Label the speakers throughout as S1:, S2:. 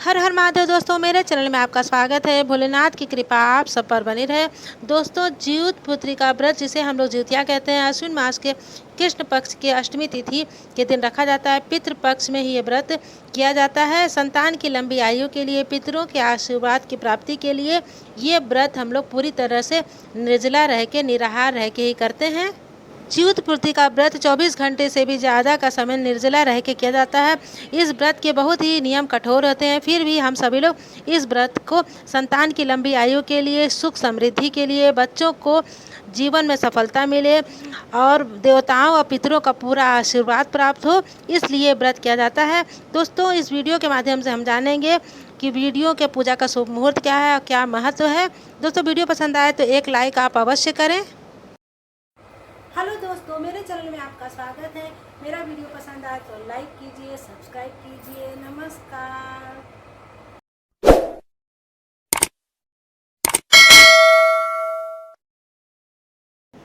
S1: हर हर महादेव। दोस्तों, मेरे चैनल में आपका स्वागत है। भोलेनाथ की कृपा आप सब पर बनी रहे। दोस्तों, ज्यूत पुत्री का व्रत, जिसे हम लोग ज्यूतिया कहते हैं, अश्विन मास के कृष्ण पक्ष की अष्टमी तिथि के दिन रखा जाता है। पितृ पक्ष में ही ये व्रत किया जाता है। संतान की लंबी आयु के लिए, पितरों के आशीर्वाद की प्राप्ति के लिए ये व्रत हम लोग पूरी तरह से निर्जला रह के, निराहार रह के ही करते हैं। ज्यूत पूर्ति का व्रत 24 घंटे से भी ज़्यादा का समय निर्जला रह के किया जाता है। इस व्रत के बहुत ही नियम कठोर होते हैं, फिर भी हम सभी लोग इस व्रत को संतान की लंबी आयु के लिए, सुख समृद्धि के लिए, बच्चों को जीवन में सफलता मिले और देवताओं और पितरों का पूरा आशीर्वाद प्राप्त हो, इसलिए व्रत किया जाता है। दोस्तों, इस वीडियो के माध्यम से हम जानेंगे कि वीडियो के पूजा का शुभ मुहूर्त क्या है और क्या महत्व है। दोस्तों, वीडियो पसंद आए तो एक लाइक आप अवश्य करें। हेलो दोस्तों, मेरे चैनल में आपका स्वागत है। मेरा वीडियो पसंद आए तो लाइक कीजिए, सब्सक्राइब कीजिए। नमस्कार।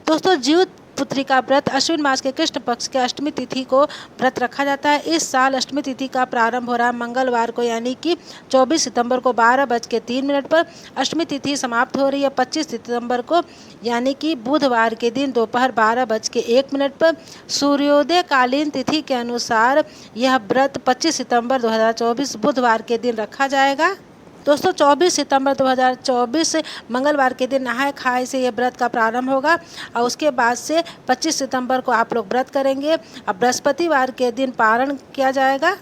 S1: दोस्तों, ज्यूत पुत्री का व्रत अश्विन मास के कृष्ण पक्ष के अष्टमी तिथि को व्रत रखा जाता है। इस साल अष्टमी तिथि का प्रारंभ हो रहा है मंगलवार को, यानी कि 24 सितंबर को 12:03 पर। अष्टमी तिथि समाप्त हो रही है 25 सितंबर को, यानी कि बुधवार के दिन दोपहर 12:01 पर। सूर्योदय कालीन तिथि के अनुसार यह व्रत 25 सितंबर 2024 बुधवार के दिन रखा जाएगा। दोस्तों, 24 सितंबर 2024 मंगलवार के दिन नहाय खाए से ये व्रत का प्रारंभ होगा और उसके बाद से 25 सितंबर को आप लोग व्रत करेंगे। अब बृहस्पतिवार के दिन पारण किया जाएगा।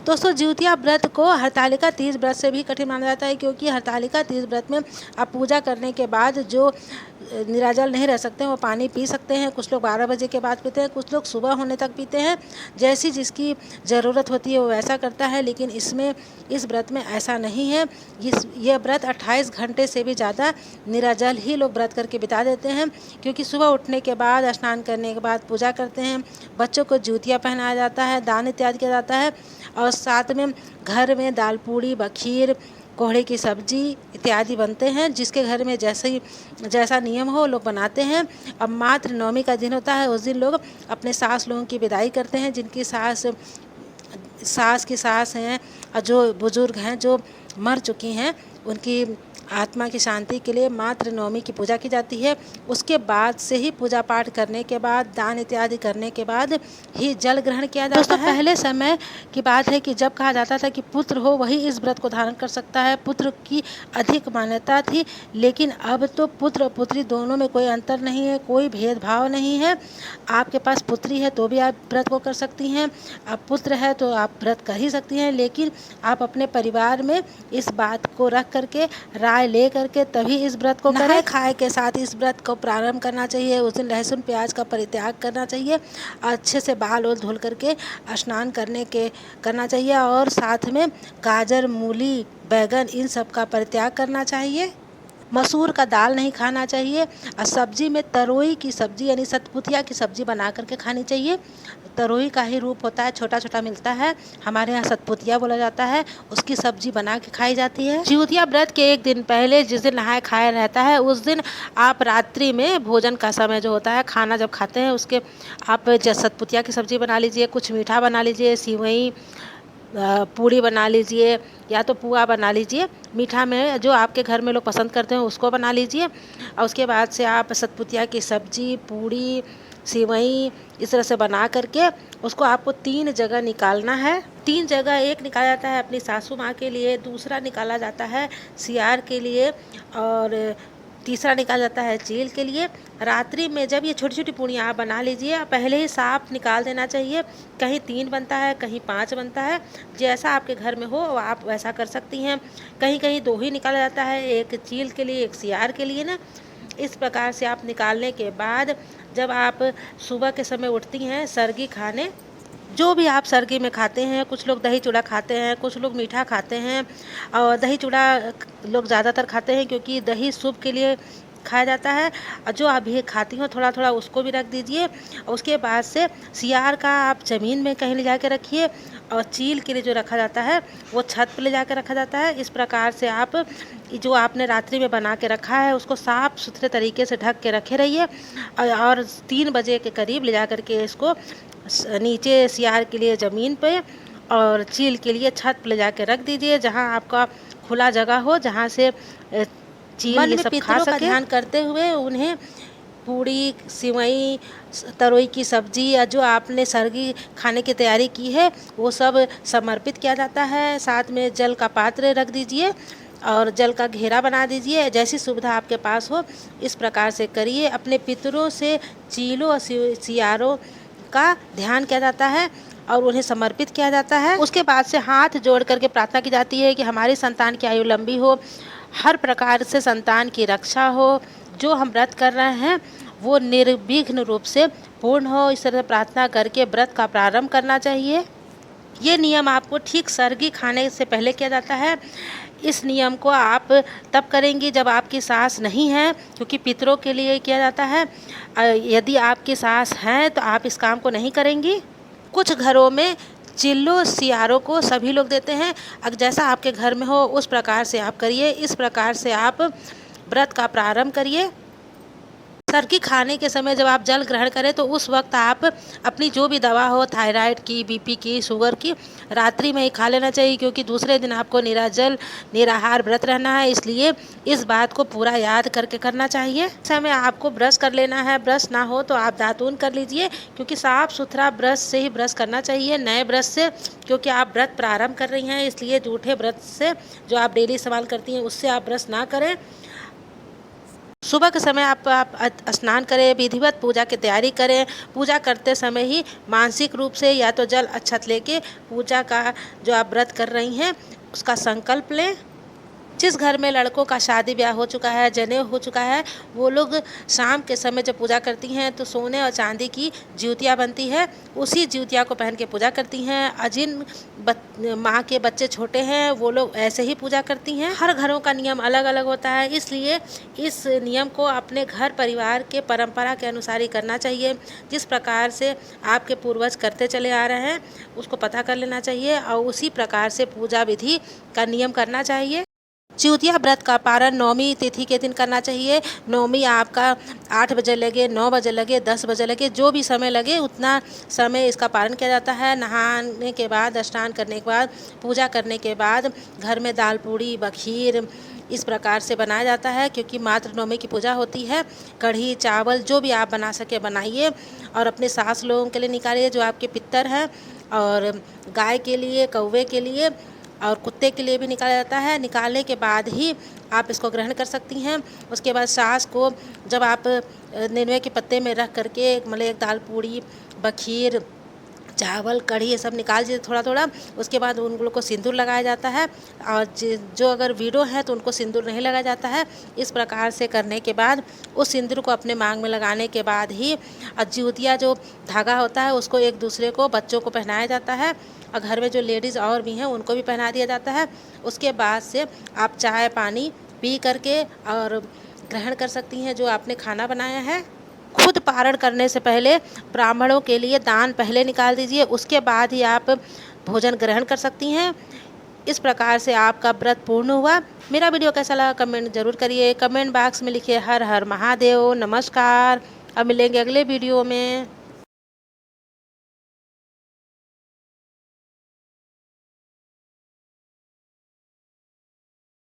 S1: दोस्तों, ज्यूतिया व्रत को हरतालिका तीज व्रत से भी कठिन माना जाता है, क्योंकि हरतालिका तीज व्रत में आप पूजा करने के बाद जो निराजल नहीं रह सकते हैं वो पानी पी सकते हैं। कुछ लोग 12 बजे के बाद पीते हैं, कुछ लोग सुबह होने तक पीते हैं। जैसी जिसकी ज़रूरत होती है वो वैसा करता है, लेकिन इस व्रत में ऐसा नहीं है। यह व्रत 28 घंटे से भी ज़्यादा निराजल ही लोग व्रत करके बिता देते हैं, क्योंकि सुबह उठने के बाद, स्नान करने के बाद पूजा करते हैं। बच्चों को ज्यूतिया पहनाया जाता है, दान इत्यादि किया जाता है और साथ में घर में दाल पूड़ी, बखीर, कोहड़े की सब्जी इत्यादि बनते हैं। जिसके घर में जैसा नियम हो लोग बनाते हैं। अब मात्र नवमी का दिन होता है, उस दिन लोग अपने सास लोगों की विदाई करते हैं। जिनकी सास की सास हैं और जो बुजुर्ग हैं जो मर चुकी हैं, उनकी आत्मा की शांति के लिए मात्र नवमी की पूजा की जाती है। उसके बाद से ही पूजा पाठ करने के बाद, दान इत्यादि करने के बाद ही जल ग्रहण किया जाता है। पहले समय की बात है कि जब कहा जाता था कि पुत्र हो वही इस व्रत को धारण कर सकता है, पुत्र की अधिक मान्यता थी। लेकिन अब तो पुत्र और पुत्री दोनों में कोई अंतर नहीं है, कोई भेदभाव नहीं है। आपके पास पुत्री है तो भी आप व्रत को कर सकती हैं, अब पुत्र है तो आप व्रत कर ही सकती हैं। लेकिन आप अपने परिवार में इस बात को रख करके, राय ले करके तभी इस व्रत को करें। खाए के साथ इस व्रत को प्रारंभ करना चाहिए। उस दिन लहसुन प्याज का परित्याग करना चाहिए। अच्छे से बाल और धुल करके स्नान करना चाहिए और साथ में गाजर, मूली, बैगन इन सब का परित्याग करना चाहिए। मसूर का दाल नहीं खाना चाहिए और सब्जी में तरोई की सब्जी यानी सतपुतिया की सब्जी बना करके खानी चाहिए। तरोई का ही रूप होता है, छोटा छोटा मिलता है, हमारे यहाँ सतपुतिया बोला जाता है। उसकी सब्जी बना के खाई जाती है। ज्यूतिया व्रत के एक दिन पहले, जिस दिन नहाए खाए रहता है, उस दिन आप रात्रि में भोजन का समय जो होता है, खाना जब खाते हैं उसके आप सतपुतिया की सब्जी बना लीजिए, कुछ मीठा बना लीजिए, सिवई पूड़ी बना लीजिए या तो पुआ बना लीजिए। मीठा में जो आपके घर में लोग पसंद करते हैं उसको बना लीजिए और उसके बाद से आप सतपुतिया की सब्जी, पूड़ी, सिवई इस तरह से बना करके उसको आपको 3 जगह निकालना है। 3 जगह, एक निकाला जाता है अपनी सासू माँ के लिए, दूसरा निकाला जाता है सियार के लिए और तीसरा निकाला जाता है चील के लिए। रात्रि में जब ये छोटी छोटी पूड़ियाँ आप बना लीजिए, पहले ही साफ निकाल देना चाहिए। कहीं 3 बनता है, कहीं 5 बनता है, जैसा आपके घर में हो आप वैसा कर सकती हैं। कहीं कहीं 2 ही निकाला जाता है, एक चील के लिए, एक सियार के लिए ना। इस प्रकार से आप निकालने के बाद जब आप सुबह के समय उठती हैं सरगी खाने, जो भी आप सरगी में खाते हैं, कुछ लोग दही चूड़ा खाते हैं, कुछ लोग मीठा खाते हैं और दही चूड़ा लोग ज़्यादातर खाते हैं क्योंकि दही शुभ के लिए खाया जाता है। और जो अभी खाती हो थोड़ा थोड़ा उसको भी रख दीजिए। उसके बाद से सियार का आप ज़मीन में कहीं ले जा के रखिए और चील के लिए जो रखा जाता है वो छत पर ले जा कर रखा जाता है। इस प्रकार से आप जो आपने रात्रि में बना के रखा है उसको साफ़ सुथरे तरीके से ढक के रखे रहिए और 3 बजे के करीब ले जा कर के इसको नीचे सियार के लिए ज़मीन पे और चील के लिए छत पर ले जाके रख दीजिए, जहाँ आपका खुला जगह हो, जहाँ से चील ये सब खा सके। ध्यान करते हुए उन्हें पूड़ी, सिवई, तरोई की सब्जी या जो आपने सरगी खाने की तैयारी की है वो सब समर्पित किया जाता है। साथ में जल का पात्र रख दीजिए और जल का घेरा बना दीजिए। जैसी सुविधा आपके पास हो इस प्रकार से करिए। अपने पितरों से चीलों और सियारों का ध्यान किया जाता है और उन्हें समर्पित किया जाता है। उसके बाद से हाथ जोड़ करके प्रार्थना की जाती है कि हमारी संतान की आयु लंबी हो, हर प्रकार से संतान की रक्षा हो, जो हम व्रत कर रहे हैं वो निर्विघ्न रूप से पूर्ण हो। इस तरह प्रार्थना करके व्रत का प्रारंभ करना चाहिए। ये नियम आपको ठीक सरगी खाने से पहले किया जाता है। इस नियम को आप तब करेंगे जब आपकी सास नहीं है, क्योंकि पितरों के लिए किया जाता है। यदि आपकी सास हैं तो आप इस काम को नहीं करेंगी। कुछ घरों में चिल्लों सियारों को सभी लोग देते हैं। अगर जैसा आपके घर में हो उस प्रकार से आप करिए। इस प्रकार से आप व्रत का प्रारंभ करिए। सरगी खाने के समय जब आप जल ग्रहण करें तो उस वक्त आप अपनी जो भी दवा हो, थायराइड की, बीपी की, शुगर की, रात्रि में ही खा लेना चाहिए, क्योंकि दूसरे दिन आपको निराजल निराहार व्रत रहना है। इसलिए इस बात को पूरा याद करके करना चाहिए। समय आपको ब्रश कर लेना है। ब्रश ना हो तो आप दातून कर लीजिए, क्योंकि साफ सुथरा ब्रश से ही ब्रश करना चाहिए, नए ब्रश से, क्योंकि आप व्रत प्रारंभ कर रही हैं। इसलिए जूठे ब्रश से जो आप डेली इस्तेमाल करती हैं उससे आप ब्रश ना करें। सुबह के समय आप स्नान करें, विधिवत पूजा की तैयारी करें। पूजा करते समय ही मानसिक रूप से या तो जल अक्षत लेके पूजा का जो आप व्रत कर रही हैं उसका संकल्प लें। जिस घर में लड़कों का शादी ब्याह हो चुका है, जनेऊ हो चुका है, वो लोग शाम के समय जब पूजा करती हैं तो सोने और चांदी की ज्योतियाँ बनती है, उसी ज्योतिया को पहन के पूजा करती हैं। जिन माँ के बच्चे छोटे हैं वो लोग ऐसे ही पूजा करती हैं। हर घरों का नियम अलग अलग होता है, इसलिए इस नियम को अपने घर परिवार के परंपरा के अनुसार ही करना चाहिए। जिस प्रकार से आपके पूर्वज करते चले आ रहे हैं उसको पता कर लेना चाहिए और उसी प्रकार से पूजा विधि का नियम करना चाहिए। जिउतिया व्रत का पारण नवमी तिथि के दिन करना चाहिए। नवमी आपका 8 बजे लगे, 9 बजे लगे, 10 बजे लगे, जो भी समय लगे उतना समय इसका पारण किया जाता है। नहाने के बाद, स्नान करने के बाद, पूजा करने के बाद घर में दाल पूड़ी बखीर इस प्रकार से बनाया जाता है, क्योंकि मातृ नवमी की पूजा होती है। कढ़ी चावल जो भी आप बना सके बनाइए और अपने सास लोगों के लिए निकालिए जो आपके पितर हैं, और गाय के लिए, कौवे के लिए और कुत्ते के लिए भी निकाला जाता है। निकालने के बाद ही आप इसको ग्रहण कर सकती हैं। उसके बाद सास को जब आप नेनुए के पत्ते में रख करके मतलब एक दाल पूड़ी बखीर चावल कढ़ी ये सब निकाल दीजिए थोड़ा थोड़ा। उसके बाद उन लोग को सिंदूर लगाया जाता है, और जो अगर वीडो है तो उनको सिंदूर नहीं लगाया जाता है। इस प्रकार से करने के बाद उस सिंदूर को अपने मांग में लगाने के बाद ही जिउतिया जो धागा होता है उसको एक दूसरे को, बच्चों को पहनाया जाता है, और घर में जो लेडीज़ और भी हैं उनको भी पहना दिया जाता है। उसके बाद से आप चाय पानी पी करके और ग्रहण कर सकती हैं जो आपने खाना बनाया है। खुद पारण करने से पहले ब्राह्मणों के लिए दान पहले निकाल दीजिए, उसके बाद ही आप भोजन ग्रहण कर सकती हैं। इस प्रकार से आपका व्रत पूर्ण हुआ। मेरा वीडियो कैसा लगा कमेंट जरूर करिए। कमेंट बॉक्स में लिखिए हर हर महादेव। नमस्कार। अब मिलेंगे अगले वीडियो में।